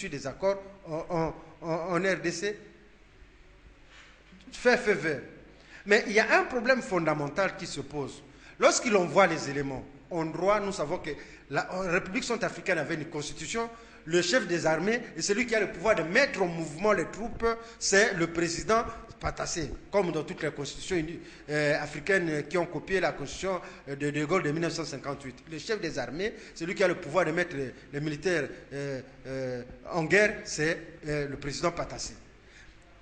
reçu des accords en RDC, fait feu vert. Mais il y a un problème fondamental qui se pose. Lorsqu'il envoie les éléments, en droit, nous savons que la République centrafricaine avait une constitution. Le chef des armées et celui qui a le pouvoir de mettre en mouvement les troupes, c'est le président Patassé, comme dans toutes les constitutions africaines qui ont copié la constitution de Gaulle de 1958. Le chef des armées, celui qui a le pouvoir de mettre les militaires en guerre, c'est le président Patassé.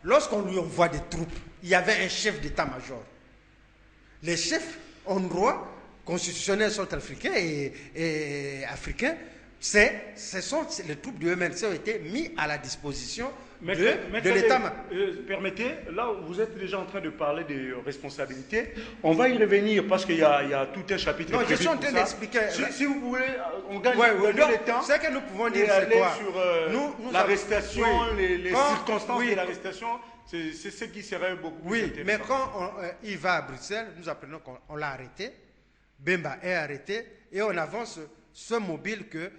Lorsqu'on lui envoie des troupes, il y avait un chef d'état-major. Les chefs en droit constitutionnels centrafricains et africains, ce sont les troupes du MNC ont été mis à la disposition de l'État. Permettez, là vous êtes déjà en train de parler des responsabilités. On va y revenir parce qu'il y a tout un chapitre. Non, je suis en train d'expliquer. Si vous voulez, on gagne le temps. Ce que nous pouvons dire, c'est quoi sur l'arrestation, les circonstances de l'arrestation. C'est ce qui serait beaucoup plus intéressant. Mais quand il va à Bruxelles, nous apprenons qu'on l'a arrêté. Bemba est arrêté et on avance ce mobile que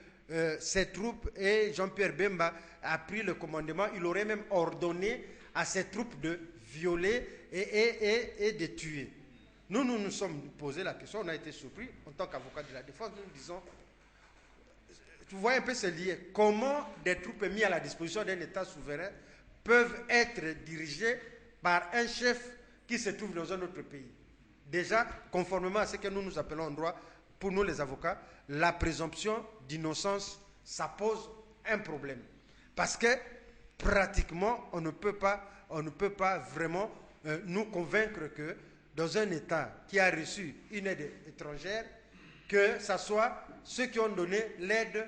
ses troupes et Jean-Pierre Bemba a pris le commandement. Il aurait même ordonné à ses troupes de violer et de tuer. Nous sommes posé la question, on a été surpris en tant qu'avocat de la défense. Nous disons, tu vois un peu ce lien. Comment des troupes mises à la disposition d'un État souverain peuvent être dirigées par un chef qui se trouve dans un autre pays? Déjà, conformément à ce que nous appelons en droit, pour nous les avocats, la présomption d'innocence, ça pose un problème. Parce que pratiquement, on ne peut pas vraiment nous convaincre que dans un État qui a reçu une aide étrangère, que ce soit ceux qui ont donné l'aide,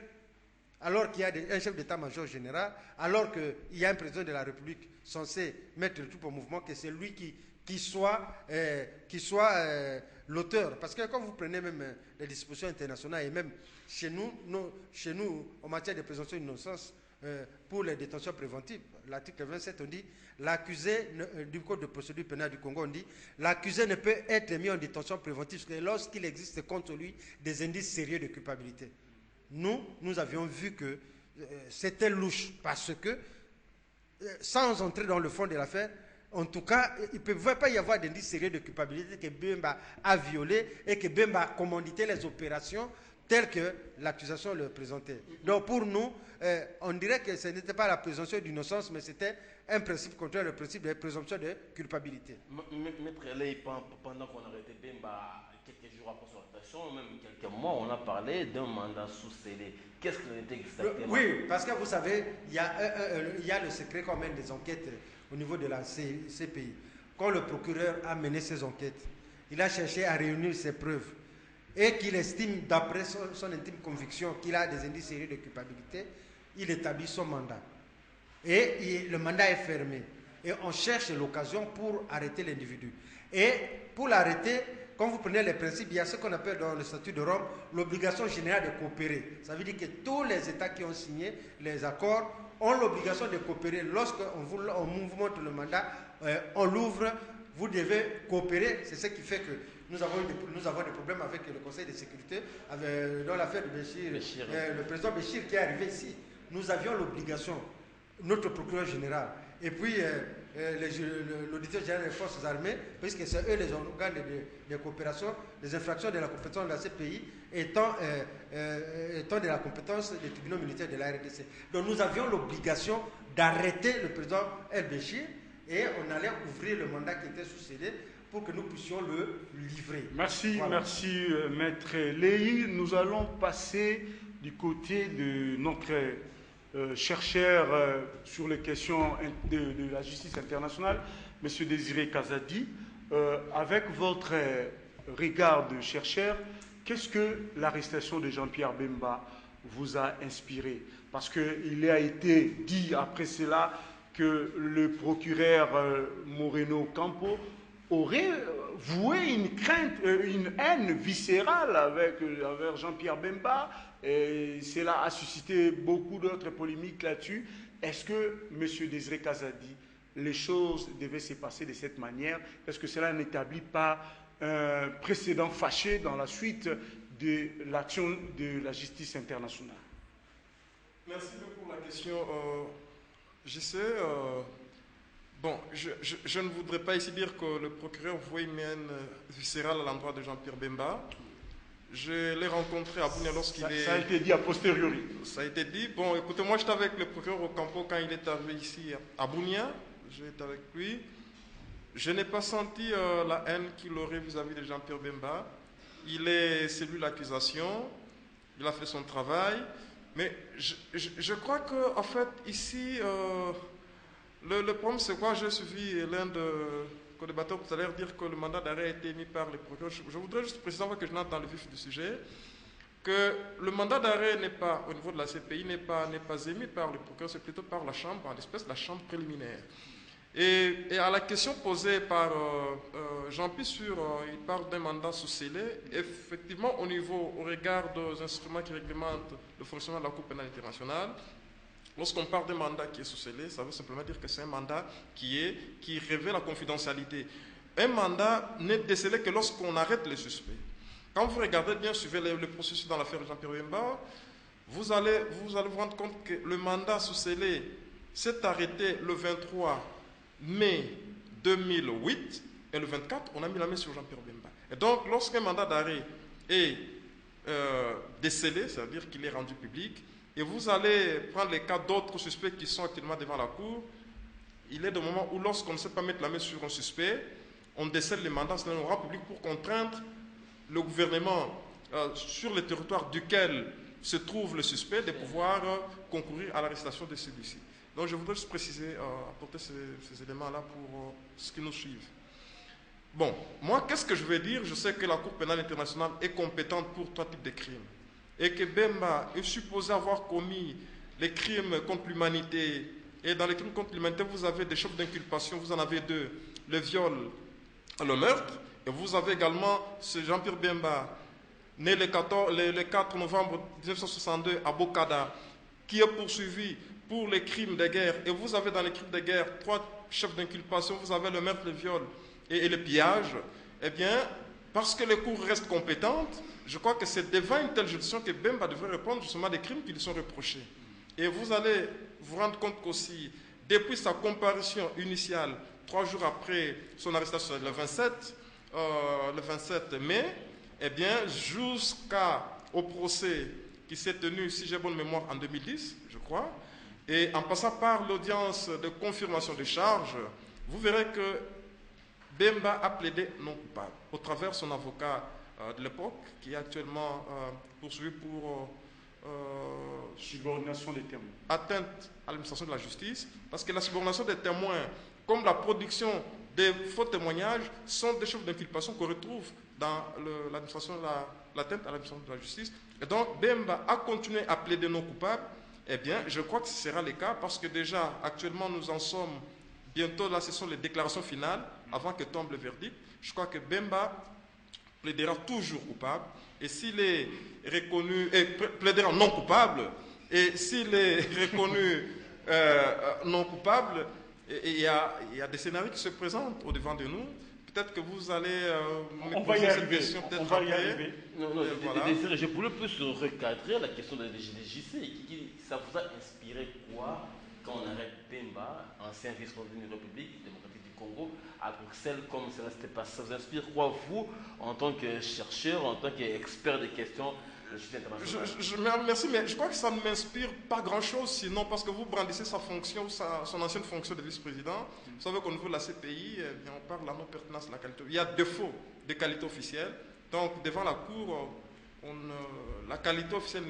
alors qu'il y a un chef d'état-major général, alors qu'il y a un président de la République censé mettre le tout en mouvement, que c'est lui qui soit l'auteur. Parce que quand vous prenez même les dispositions internationales et même chez nous en matière de présomption d'innocence, pour les détentions préventives, l'article 27, on dit l'accusé du Code de procédure pénale du Congo, on dit l'accusé ne peut être mis en détention préventive que lorsqu'il existe contre lui des indices sérieux de culpabilité. Nous avions vu que c'était louche parce que, sans entrer dans le fond de l'affaire, en tout cas, il ne pouvait pas y avoir d'indices sérieux de culpabilité que Bemba a violé et que Bemba a commandité les opérations telles que l'accusation le présentait. Donc pour nous, on dirait que ce n'était pas la présomption d'innocence, mais c'était un principe contraire au principe de présomption de culpabilité. Maître Ley, pendant qu'on arrêtait Bemba, quelques jours après son arrestation, même quelques mois, on a parlé d'un mandat sous scellé. Qu'est-ce que c'était exactement? Oui, parce que vous savez, il y a le secret quand même des enquêtes au niveau de la CPI. Quand le procureur a mené ses enquêtes, il a cherché à réunir ses preuves et qu'il estime, d'après son intime conviction, qu'il a des indices sérieux de culpabilité, il établit son mandat. Et le mandat est fermé. Et on cherche l'occasion pour arrêter l'individu. Et pour l'arrêter, quand vous prenez les principes, il y a ce qu'on appelle dans le statut de Rome l'obligation générale de coopérer. Ça veut dire que tous les États qui ont signé les accords ont l'obligation de coopérer. Lorsqu'on vous montre le mandat, on l'ouvre, vous devez coopérer. C'est ce qui fait que nous avons des problèmes avec le Conseil de sécurité, dans l'affaire de Béchir, le président Béchir qui est arrivé ici. Nous avions l'obligation, notre procureur général, et puis l'auditeur général des forces armées, puisque c'est eux les organes de coopération, les infractions de la compétence de la CPI étant de la compétence des tribunaux militaires de la RDC. Donc nous avions l'obligation d'arrêter le président El Béchir et on allait ouvrir le mandat qui était sous scellé pour que nous puissions le livrer. Merci, voilà. Merci Maître Ley. Nous allons passer du côté de notre chercheur sur les questions de la justice internationale, M. Désiré Kazadi. Avec votre regard de chercheur, qu'est-ce que l'arrestation de Jean-Pierre Bemba vous a inspiré? Parce qu'il a été dit après cela que le procureur Moreno Campo aurait voué une crainte, une haine viscérale envers Jean-Pierre Bemba, et cela a suscité beaucoup d'autres polémiques là-dessus. Est-ce que, M. Désiré Kazadi, les choses devaient se passer de cette manière? Est-ce que cela n'établit pas un précédent fâché dans la suite de l'action de la justice internationale? Merci beaucoup. la question. Je sais, bon, je ne voudrais pas ici dire que le procureur voit une haine viscérale à l'endroit de Jean-Pierre Bemba. Je l'ai rencontré à Bunia lorsqu'il est... Ça a été dit a posteriori. Ça a été dit. Bon, écoutez, moi j'étais avec le procureur au Campo quand il est arrivé ici à Bunia. J'étais avec lui. Je n'ai pas senti la haine qu'il aurait vis-à-vis de Jean-Pierre Bemba. C'est lui l'accusation. Il a fait son travail. Mais je crois qu'en fait, ici, le problème, c'est quoi? J'ai suivi l'un de co-débatteurs tout à l'heure dire que le mandat d'arrêt a été émis par les procureurs. Je voudrais juste préciser, avant que je n'entre dans le vif du sujet, que le mandat d'arrêt n'est pas, au niveau de la CPI, n'est pas émis par le procureur, c'est plutôt par la chambre, en l'espèce la chambre préliminaire. Et à la question posée par Jean-Pierre il parle d'un mandat sous scellé. Effectivement, au regard des instruments qui réglementent le fonctionnement de la Cour pénale internationale, lorsqu'on parle d'un mandat qui est sous scellé, ça veut simplement dire que c'est un mandat qui révèle la confidentialité. Un mandat n'est décelé que lorsqu'on arrête les suspects. Quand vous regardez bien, suivez le processus dans l'affaire de Jean-Pierre Bemba, vous allez vous rendre compte que le mandat sous scellé s'est arrêté le 23 mai 2008 et le 24, on a mis la main sur Jean-Pierre Bemba. Et donc, lorsqu'un mandat d'arrêt est décelé, c'est-à-dire qu'il est rendu public, et vous allez prendre les cas d'autres suspects qui sont actuellement devant la Cour, il est des moments où, lorsqu'on ne sait pas mettre la main sur un suspect, on décèle les mandats dans le rang public pour contraindre le gouvernement sur le territoire duquel se trouve le suspect de pouvoir concourir à l'arrestation de celui-ci. Donc je voudrais juste préciser, apporter ces éléments-là pour ceux qui nous suivent. Bon, moi, qu'est-ce que je veux dire? Je sais que la Cour pénale internationale est compétente pour 3 types de crimes. Et que Bemba est supposé avoir commis les crimes contre l'humanité. Et dans les crimes contre l'humanité, vous avez des chefs d'inculpation, vous en avez 2. Le viol et le meurtre. Et vous avez également ce Jean-Pierre Bemba, né le 4 novembre 1962 à Bokada, qui est poursuivi pour les crimes de guerre. Et vous avez dans les crimes de guerre 3 chefs d'inculpation, vous avez le meurtre, le viol et le pillage. Eh bien, parce que les cours restent compétentes, je crois que c'est devant une telle juridiction que Bemba devrait répondre justement des crimes qui lui sont reprochés. Et vous allez vous rendre compte qu'aussi, depuis sa comparution initiale, 3 jours après son arrestation, le 27 mai, eh bien, jusqu'au procès qui s'est tenu, si j'ai bonne mémoire, en 2010, je crois, et en passant par l'audience de confirmation des charges, vous verrez que Bemba a plaidé non coupable, au travers son avocat de l'époque, qui est actuellement poursuivi pour subordination des témoins. Atteinte à l'administration de la justice, parce que la subordination des témoins, comme la production des faux témoignages, sont des chefs d'inculpation qu'on retrouve dans l'administration, l'atteinte à l'administration de la justice. Et donc, Bemba a continué à plaider non coupable. Eh bien, je crois que ce sera le cas, parce que déjà, actuellement, nous en sommes bientôt, là, ce sont les déclarations finales, avant que tombe le verdict. Je crois que Bemba plaidera toujours coupable, et s'il est reconnu, et plaidera non coupable, et s'il est reconnu non coupable, il y a des scénarios qui se présentent au-devant de nous. Peut-être que vous allez me poser cette question peut-être après. Non, voilà. Je voulais plus recadrer la question de l'EGDJC. Ça vous a inspiré quoi quand on arrête Bemba, ancien vice-président de la République démocratique du Congo, à Bruxelles, comme ça n'était pas? Ça vous inspire quoi, vous, en tant que chercheur, en tant qu'expert des questions de justice internationale? Merci, mais je crois que ça ne m'inspire pas grand-chose, sinon parce que vous brandissez sa fonction, son ancienne fonction de vice-président. Vous savez qu'au niveau de la CPI, on parle de la non-pertinence de la qualité. Il y a défaut de qualité officielle. Donc, devant la Cour, la qualité officielle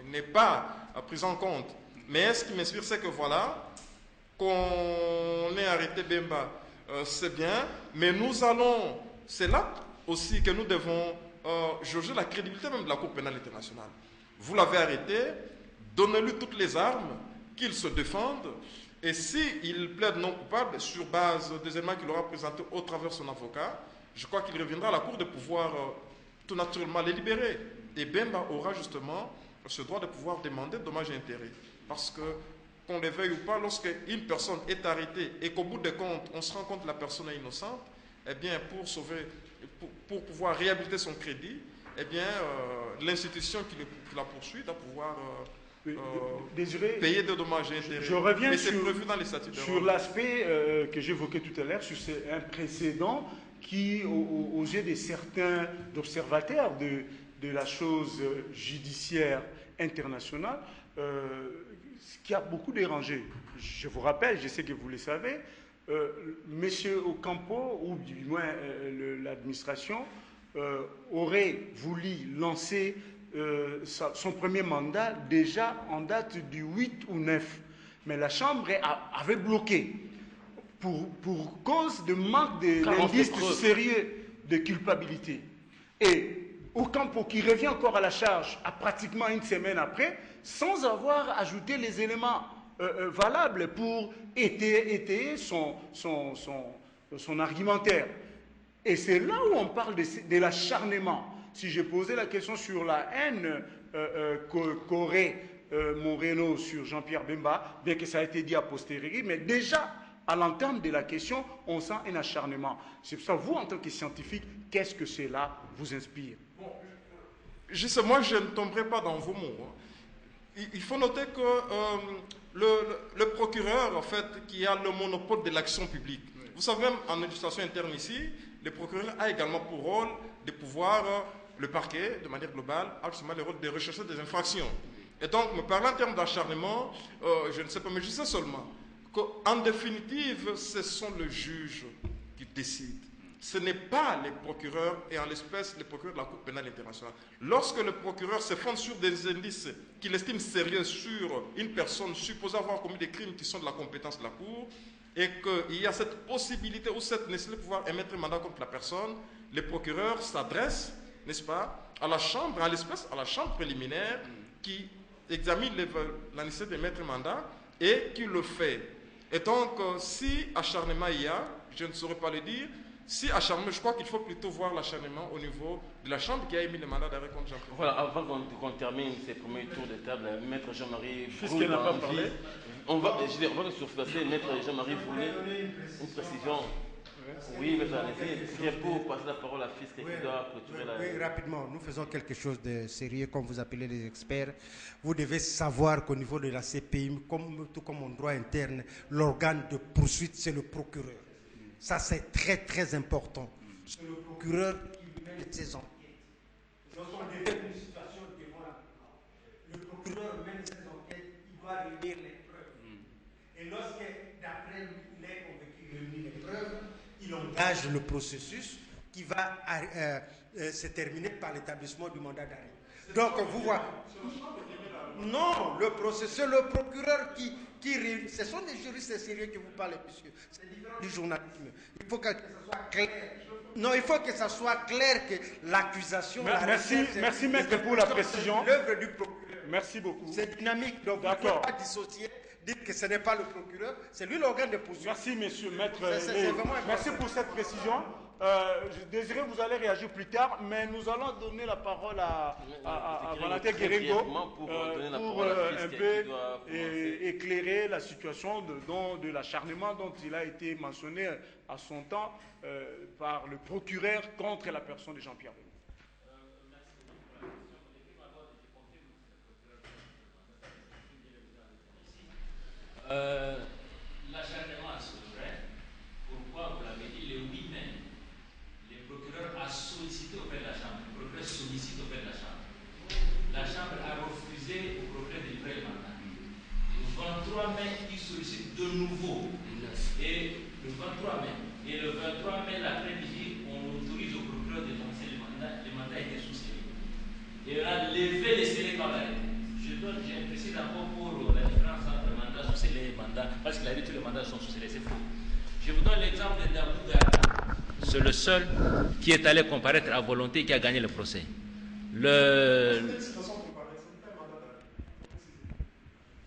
n'est pas prise en compte. Mais ce qui m'inspire, c'est que voilà, qu'on ait arrêté Bemba, c'est bien, mais nous allons, c'est là aussi que nous devons jauger la crédibilité même de la Cour pénale internationale. Vous l'avez arrêté, donnez-lui toutes les armes, qu'il se défende, et s'il plaide non coupable, sur base des éléments qu'il aura présentés au travers de son avocat, je crois qu'il reviendra à la Cour de pouvoir tout naturellement les libérer. Et Bemba aura justement ce droit de pouvoir demander dommages et intérêts. Parce que, qu'on le veuille ou pas, lorsqu'une personne est arrêtée et qu'au bout des comptes, on se rend compte que la personne est innocente, eh bien, pour pouvoir réhabiliter son crédit, eh bien, l'institution qui la poursuit doit pouvoir Désiré, payer des dommages et intérêts. Je reviens c'est prévu dans les statuts de sur Rome. l'aspect que j'évoquais tout à l'heure, sur un précédent qui, aux yeux de certains observateurs de la chose judiciaire internationale, ce qui a beaucoup dérangé. Je vous rappelle, je sais que vous le savez, Monsieur Ocampo, ou du moins l'administration, aurait voulu lancer son premier mandat déjà en date du 8 ou 9. Mais la Chambre avait bloqué pour cause de manque d'indices sérieux de culpabilité. Et Ocampo, qui revient encore à la charge à pratiquement une semaine après, sans avoir ajouté les éléments valables pour étayer son argumentaire. Et c'est là où on parle de l'acharnement. Si j'ai posé la question sur la haine qu'aurait Moreno sur Jean-Pierre Bemba, bien que ça a été dit a posteriori, mais déjà, à l'entame de la question, on sent un acharnement. C'est pour ça, vous, en tant que scientifique, qu'est-ce que cela vous inspire? Juste, moi, je ne tomberai pas dans vos mots. Il faut noter que le procureur, en fait, qui a le monopole de l'action publique, vous savez, même en législation interne ici, le procureur a également pour rôle de pouvoir, le parquet, de manière globale, a justement le rôle de rechercher des infractions. Et donc, me parler en termes d'acharnement, je ne sais pas, mais je sais seulement qu'en définitive, ce sont les juges qui décident. Ce n'est pas les procureurs, et en l'espèce, les procureurs de la Cour pénale internationale. Lorsque le procureur se fonde sur des indices qu'il estime sérieux sur une personne supposée avoir commis des crimes qui sont de la compétence de la Cour, et qu'il y a cette possibilité ou cette nécessité de pouvoir émettre un mandat contre la personne, les procureurs s'adressent, n'est-ce pas, à la Chambre, en l'espèce, à la Chambre préliminaire, qui examine la nécessité d'émettre un mandat et qui le fait. Et donc, si acharnement il y a, je ne saurais pas le dire. Si acharnement, je crois qu'il faut plutôt voir l'acharnement au niveau de la Chambre qui a émis le mandat d'arrêt contre Jean-Pierre. Voilà, avant qu'on termine ces premiers tours de table, Maître Jean-Marie Puisqu'il n'a pas parlé, on va surplacer Maître Jean-Marie Voulé, une précision. Oui, mais allez-y, pour passer la parole à Fisc qui doit clôturer la... Oui, rapidement, nous faisons quelque chose de sérieux, comme vous appelez les experts. Vous devez savoir qu'au niveau de la CPI, tout comme en droit interne, l'organe de poursuite, c'est le procureur. Ça, c'est très, très important. C'est le procureur qui mène ses enquêtes. Lorsqu'on devient une situation devant la Cour, le procureur mène ses enquêtes, il doit réunir les preuves. Et lorsque, d'après lui, il est convaincu de réunir les preuves, il engage le processus qui va se terminer par l'établissement du mandat d'arrêt. Donc, vous voyez... Non, le processus, le procureur qui réunit... Ce sont des juristes sérieux que vous parlez, monsieur. C'est différent du journalisme. Il faut que ça soit clair. Non, il faut que ça soit clair que l'accusation... Merci, maître, pour la précision. L'œuvre du procureur. Merci beaucoup. C'est dynamique, donc vous ne pouvez pas dissocier. Dites que ce n'est pas le procureur, c'est lui l'organe de poursuite. Merci, monsieur, maître. Merci pour cette précision. Je désirais vous allez réagir plus tard, mais nous allons donner la parole à Valentin Guéringo pour un peu éclairer la situation de l'acharnement dont il a été mentionné à son temps par le procureur contre la personne de Jean-Pierre Bemba. L'acharnement à ce vrai, pourquoi vous l'avez dit, le 8 mai, le procureur a sollicité auprès de la Chambre. Le procureur sollicite auprès de la Chambre. La Chambre a refusé au procureur de livrer le mandat. Le 23 mai, il sollicite de nouveau. Et le 23 mai, l'après-midi, on autorise au procureur de lancer le mandat. Le mandat était sous-scellé. Et on a levé les scellés par l'arrêté. J'ai précisé d'abord pour la différence entre mandat sous-scellé et mandat, parce qu'il a dit que tous les mandats sont sous-scellés, c'est faux. Je vous donne l'exemple d'Abou Garba. C'est le seul qui est allé comparaître à volonté et qui a gagné le procès.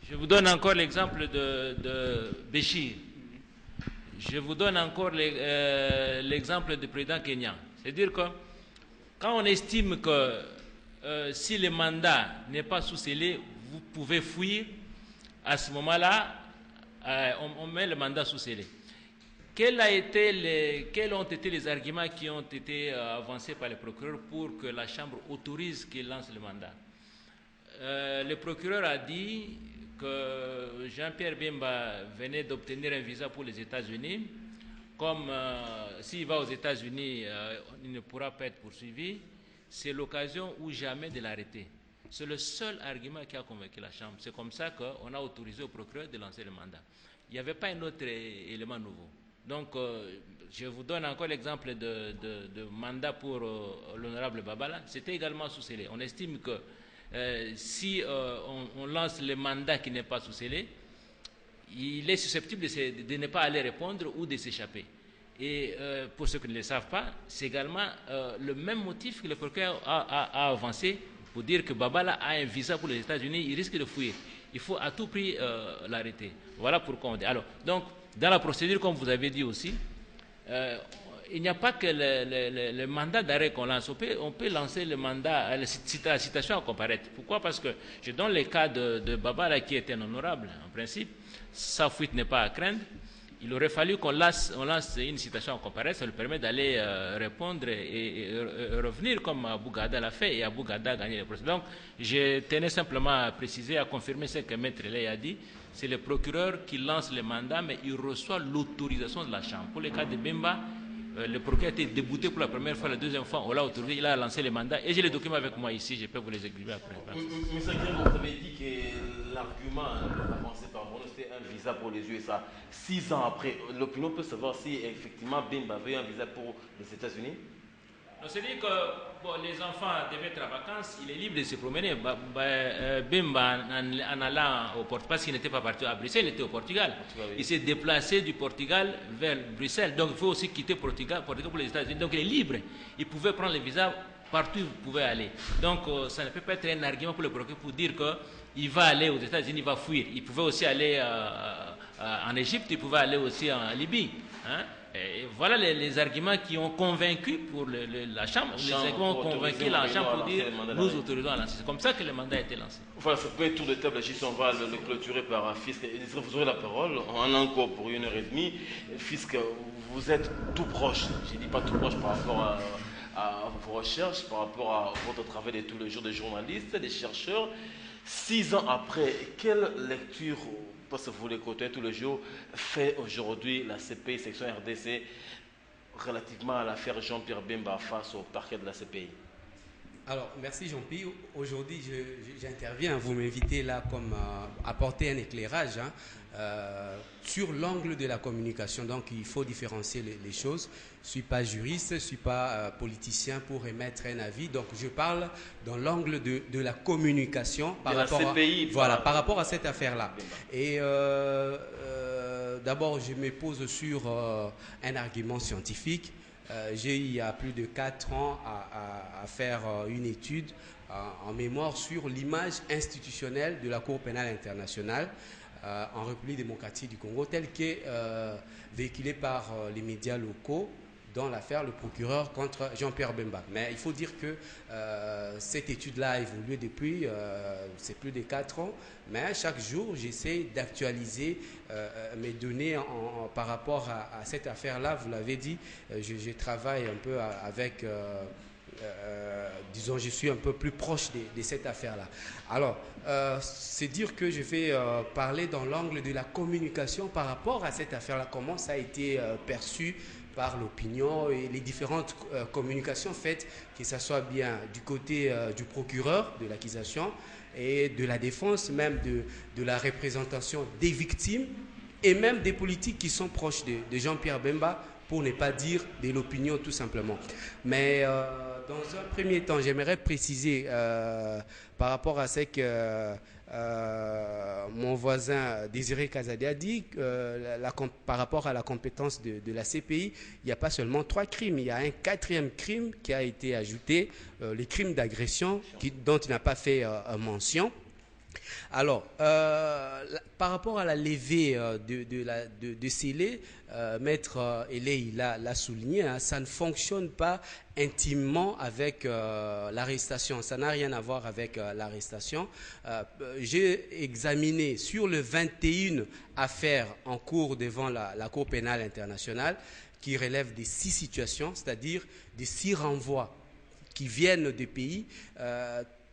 Je vous donne encore l'exemple de Béchir. Je vous donne encore l'exemple du président Kenya. C'est-à-dire que quand on estime que si le mandat n'est pas sous-scellé, vous pouvez fuir. À ce moment-là, on met le mandat sous-scellé. Quels ont été les arguments qui ont été avancés par le procureur pour que la Chambre autorise qu'il lance le mandat? le procureur a dit que Jean-Pierre Bemba venait d'obtenir un visa pour les États-Unis. Comme s'il va aux États-Unis, il ne pourra pas être poursuivi. C'est l'occasion ou jamais de l'arrêter. C'est le seul argument qui a convaincu la Chambre. C'est comme ça qu'on a autorisé au procureur de lancer le mandat. Il n'y avait pas un autre élément nouveau. Donc, je vous donne encore l'exemple de mandat pour l'honorable Babala. C'était également sous scellé. On estime que si on lance le mandat qui n'est pas sous scellé, il est susceptible de ne pas aller répondre ou de s'échapper. Et pour ceux qui ne le savent pas, c'est également le même motif que le procureur a avancé pour dire que Babala a un visa pour les États-Unis, il risque de fuir. Il faut à tout prix l'arrêter. Voilà pourquoi on dit. Alors, donc, dans la procédure, comme vous avez dit aussi, il n'y a pas que le mandat d'arrêt qu'on lance. On peut lancer le mandat, la citation à comparaître. Pourquoi? Parce que je donne le cas de Babala qui était honorable, en principe. Sa fuite n'est pas à craindre. Il aurait fallu qu'on lance une citation en comparaître, ça lui permet d'aller répondre et revenir comme Abou Gada l'a fait, et Abou Gada a gagné le procès. Donc, je tenais simplement à préciser, à confirmer ce que Maître Ley a dit. C'est le procureur qui lance le mandat, mais il reçoit l'autorisation de la Chambre. Pour le cas de Bemba, le procureur a été débouté pour la première fois, la deuxième fois, on l'a autorisé, il a lancé le mandat, et j'ai les documents avec moi ici, je peux vous les exhiber après. Monsieur Guérin, vous avez dit que l'argument avancé par Bruno, c'était un visa pour les USA. 6 ans après, l'opinion peut savoir si effectivement Bemba avait un visa pour les États-Unis? C'est-à-dire que les enfants devaient être en vacances, il est libre de se promener. Bemba, en allant au Portugal, parce qu'il n'était pas parti à Bruxelles, il était au Portugal. Il s'est déplacé du Portugal vers Bruxelles. Donc il faut aussi quitter Portugal pour les États-Unis. Donc il est libre. Il pouvait prendre le visa partout où il pouvait aller. Donc ça ne peut pas être un argument pour le procureur pour dire qu'il va aller aux États-Unis, il va fuir. Il pouvait aussi aller en Égypte, il pouvait aller aussi en Libye. Hein? Et voilà les arguments qui ont convaincu pour la Chambre, les arguments ont convaincu la Chambre pour dire nous autorisons à lancer. C'est comme ça que le mandat a été lancé. Voilà, ce premier tour de table, on va le clôturer par Fisk. Vous aurez la parole, on a encore pour 1h30. Fisk, vous êtes tout proche, je ne dis pas tout proche par rapport à vos recherches, par rapport à votre travail de tous les jours des journalistes, des chercheurs. 6 ans après, quelle lecture, parce que vous les côtoyez tous les jours, fait aujourd'hui la CPI section RDC relativement à l'affaire Jean-Pierre Bemba face au parquet de la CPI? Alors, merci Jean-Pierre. Aujourd'hui, j'interviens. Vous m'invitez là comme apporter un éclairage sur l'angle de la communication. Donc, il faut différencier les choses. Je ne suis pas juriste, je ne suis pas politicien pour émettre un avis. Donc, je parle dans l'angle de la communication par rapport à cette affaire-là. Et d'abord, je me pose sur un argument scientifique. J'ai eu il y a plus de 4 ans à faire une étude en mémoire sur l'image institutionnelle de la Cour pénale internationale en République démocratique du Congo, telle qu'est véhiculée par les médias locaux dans l'affaire le procureur contre Jean-Pierre Bemba. Mais il faut dire que cette étude-là a évolué depuis, c'est plus de 4 ans, mais chaque jour, j'essaie d'actualiser mes données par rapport à cette affaire-là. Vous l'avez dit, je travaille un peu avec, disons, je suis un peu plus proche de cette affaire-là. Alors, c'est dire que je vais parler dans l'angle de la communication par rapport à cette affaire-là, comment ça a été perçu par l'opinion et les différentes communications faites, que ce soit bien du côté du procureur de l'accusation et de la défense, même de la représentation des victimes et même des politiques qui sont proches de Jean-Pierre Bemba, pour ne pas dire de l'opinion tout simplement. Mais dans un premier temps, j'aimerais préciser par rapport à ce que mon voisin Désiré Kazadé a dit, par rapport à la compétence de la CPI, il n'y a pas seulement 3 crimes, il y a un 4e crime qui a été ajouté, les crimes d'agression dont il n'a pas fait mention. Alors, par rapport à la levée de scellé, Maître Eley l'a souligné, hein, ça ne fonctionne pas intimement avec l'arrestation. Ça n'a rien à voir avec l'arrestation. J'ai examiné sur les 21 affaires en cours devant la Cour pénale internationale qui relèvent des 6 situations, c'est-à-dire des 6 renvois qui viennent des pays.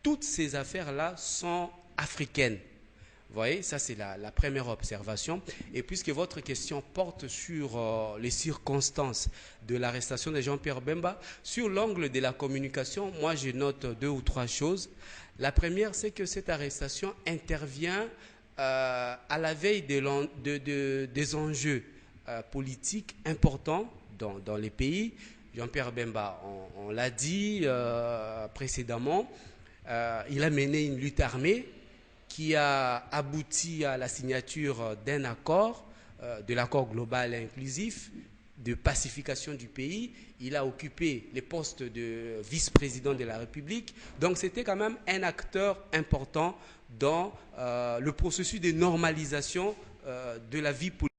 toutes ces affaires-là sont africaines. Vous voyez, ça c'est la première observation. Et puisque votre question porte sur les circonstances de l'arrestation de Jean-Pierre Bemba, sur l'angle de la communication, moi je note 2 ou 3 choses. La première, c'est que cette arrestation intervient à la veille des enjeux politiques importants dans les pays. Jean-Pierre Bemba, on l'a dit précédemment, il a mené une lutte armée qui a abouti à la signature d'un accord, de l'accord global et inclusif, de pacification du pays. Il a occupé les postes de vice-président de la République. Donc c'était quand même un acteur important dans le processus de normalisation de la vie politique.